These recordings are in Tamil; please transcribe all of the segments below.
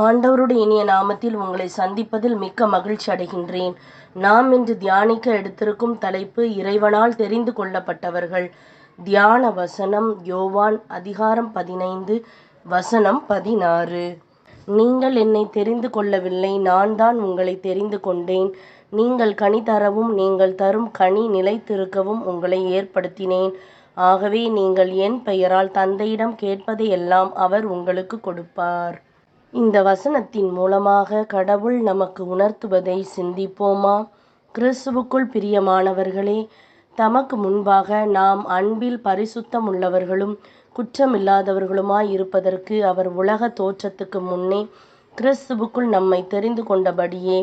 ஆண்டவருடைய இனிய நாமத்தில் உங்களை சந்திப்பதில் மிக்க மகிழ்ச்சி அடைகின்றேன். நாம் இன்று தியானிக்க எடுத்திருக்கும் தலைப்பு இறைவனால் தெரிந்து கொள்ளப்பட்டவர்கள். தியான வசனம் யோவான் அதிகாரம் 15 வசனம் 16. நீங்கள் என்னை தெரிந்து கொள்ளவில்லை, நான் தான் உங்களை தெரிந்து கொண்டேன். நீங்கள் கனி தரவும் நீங்கள் தரும் கனி நிலைத்திருக்கவும் உங்களை ஏற்படுத்தினேன். ஆகவே நீங்கள் என் பெயரால் தந்தையிடம் கேட்பதையெல்லாம் அவர் உங்களுக்கு கொடுப்பார். இந்த வசனத்தின் மூலமாக கடவுள் நமக்கு உணர்த்துவதை சிந்திப்போமா? கிறிஸ்துவுக்குள் பிரியமானவர்களே, தமக்கு முன்பாக நாம் அன்பில் பரிசுத்தம் உள்ளவர்களும் குற்றமில்லாதவர்களுமாய் இருப்பதற்கு அவர் உலக தோற்றத்துக்கு முன்னே கிறிஸ்துவுக்குள் நம்மை தெரிந்து கொண்டபடியே,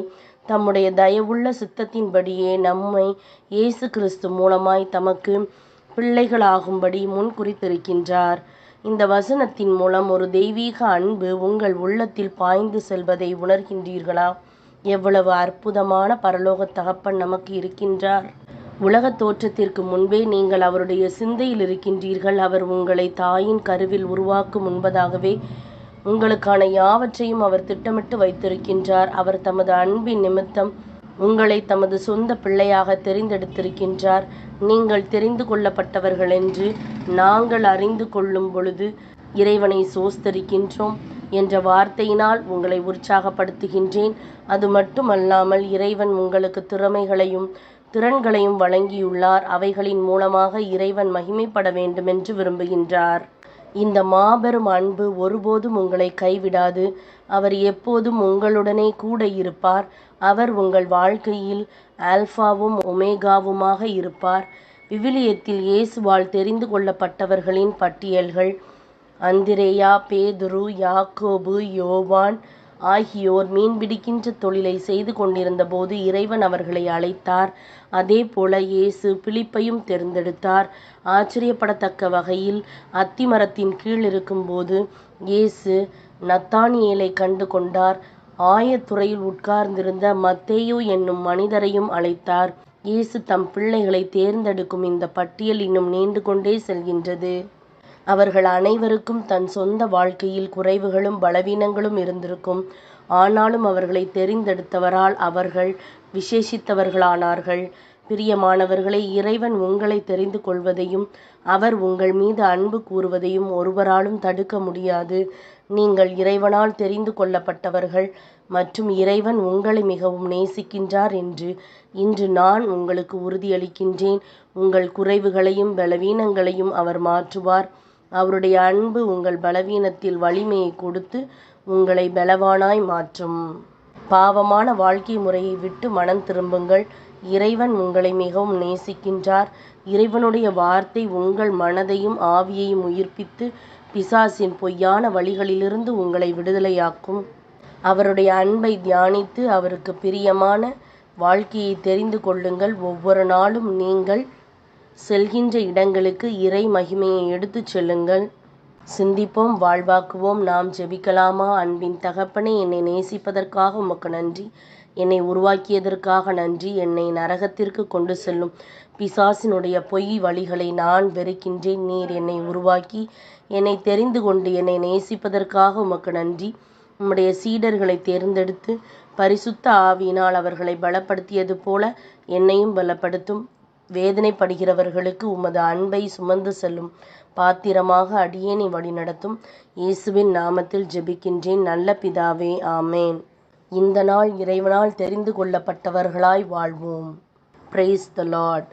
தம்முடைய தயவுள்ள சித்தத்தின்படியே நம்மை இயேசு கிறிஸ்து மூலமாய் தமக்கு பிள்ளைகளாகும்படி முன்குறித்திருக்கின்றார். இந்த வசனத்தின் மூலம் ஒரு தெய்வீக அன்பு உங்கள் உள்ளத்தில் பாய்ந்து செல்வதை உணர்கின்றீர்களா? எவ்வளவு அற்புதமான பரலோக தகப்பன் நமக்கு இருக்கின்றார்! உலக தோற்றத்திற்கு முன்பே நீங்கள் அவருடைய சிந்தையில் இருக்கின்றீர்கள். அவர் உங்களை தாயின் கருவில் உருவாக்கும் முன்பதாகவே உங்களுக்கான யாவற்றையும் அவர் திட்டமிட்டு வைத்திருக்கின்றார். அவர் தமது அன்பின் நிமித்தம் உங்களை தமது சொந்த பிள்ளையாக தெரிந்தெடுத்திருக்கின்றார். நீங்கள் தெரிந்து கொள்ளப்பட்டவர்கள் என்று நாங்கள் அறிந்து கொள்ளும் பொழுது இறைவனை சோஸ்தரிக்கின்றோம் என்ற வார்த்தையினால் உங்களை உற்சாகப்படுத்துகின்றேன். அது மட்டுமல்லாமல் இறைவன் உங்களுக்கு திறமைகளையும் திறன்களையும் வழங்கியுள்ளார். அவைகளின் மூலமாக இறைவன் மகிமைப்பட வேண்டுமென்று விரும்புகின்றார். இந்த மாபெரும் அன்பு ஒருபோதும் உங்களை கைவிடாது. அவர் எப்போதும் உங்களுடனே கூட இருப்பார். அவர் உங்கள் வாழ்க்கையில் ஆல்பாவும் ஒமேகாவுமாக இருப்பார். விவிலியத்தில் இயேசுவால் தெரிந்து கொள்ளப்பட்டவர்களின் பட்டியல்கள்: அந்திரேயா, பேதுரு, யாக்கோபு, யோவான் ஆகியோர் மீன்பிடிக்கின்ற தொழிலை செய்து கொண்டிருந்த போது இறைவன் அவர்களை அழைத்தார். அதே போல இயேசு பிலிப்பையும் தேர்ந்தெடுத்தார். ஆச்சரியப்படத்தக்க வகையில் அத்திமரத்தின் கீழ் இருக்கும்போது இயேசு நத்தானியேலை கண்டு கொண்டார். ஆயத்துறையில் உட்கார்ந்திருந்த மத்தேயு என்னும் மனிதரையும் அழைத்தார். இயேசு தம் பிள்ளைகளை தேர்ந்தெடுக்கும் இந்த பட்டியல் இன்னும் நீண்டு கொண்டே செல்கின்றது. அவர்கள் அனைவருக்கும் தன் சொந்த வாழ்க்கையில் குறைவுகளும் பலவீனங்களும் இருந்திருக்கும். ஆனாலும் அவர்களை தெரிந்தெடுத்தவரால் அவர்கள் விசேஷித்தவர்களானார்கள். பிரியமானவர்களை, இறைவன் உங்களை தெரிந்து கொள்வதையும் அவர் உங்கள் மீது அன்பு கூறுவதையும் ஒருவராலும் தடுக்க முடியாது. நீங்கள் இறைவனால் தெரிந்து கொள்ளப்பட்டவர்கள் மற்றும் இறைவன் உங்களை மிகவும் நேசிக்கின்றார் என்று இன்று நான் உங்களுக்கு உறுதியளிக்கின்றேன். உங்கள் குறைவுகளையும் பலவீனங்களையும் அவர் மாற்றுவார். அவருடைய அன்பு உங்கள் பலவீனத்தில் வலிமையை கொடுத்து உங்களை பலவானாய் மாற்றும். பாவமான வாழ்க்கை முறையை விட்டு மனம் திரும்புங்கள். இறைவன் உங்களை மிகவும் நேசிக்கின்றார். இறைவனுடைய வார்த்தை உங்கள் மனதையும் ஆவியையும் உயிர்ப்பித்து பிசாசின் பொய்யான வழிகளிலிருந்து உங்களை விடுதலையாக்கும். அவருடைய அன்பை தியானித்து அவருக்கு பிரியமான வாழ்க்கையை தெரிந்து கொள்ளுங்கள். ஒவ்வொரு நாளும் நீங்கள் செல்கின்ற இடங்களுக்கு இறை மகிமையை எடுத்துச் செல்லுங்கள். சிந்திப்போம், வாழ்வாக்குவோம். நாம் ஜெபிக்கலாமா? அன்பின் தகப்பனே, என்னை நேசிப்பதற்காக உமக்கு நன்றி. என்னை உருவாக்கியதற்காக நன்றி. என்னை நரகத்திற்கு கொண்டு செல்லும் பிசாசினுடைய பொய் வழிகளை நான் வெறுக்கின்றேன். நீர் என்னை உருவாக்கி என்னை தெரிந்து கொண்டு என்னை நேசிப்பதற்காக உமக்கு நன்றி. உம்முடைய சீடர்களை தேர்ந்தெடுத்து பரிசுத்த ஆவியினால் அவர்களை பலப்படுத்தியது போல என்னையும் பலப்படுத்தும். வேதனைப்படுகிறவர்களுக்கு உமது அன்பை சுமந்து செல்லும் பாத்திரமாக அடியேனை வழிநடத்தும். இயேசுவின் நாமத்தில் ஜெபிக்கின்றேன் நல்ல பிதாவே, ஆமேன். இந்த நாள் இறைவனால் தெரிந்து கொள்ளப்பட்டவர்களாய் வாழ்வோம். Praise the Lord.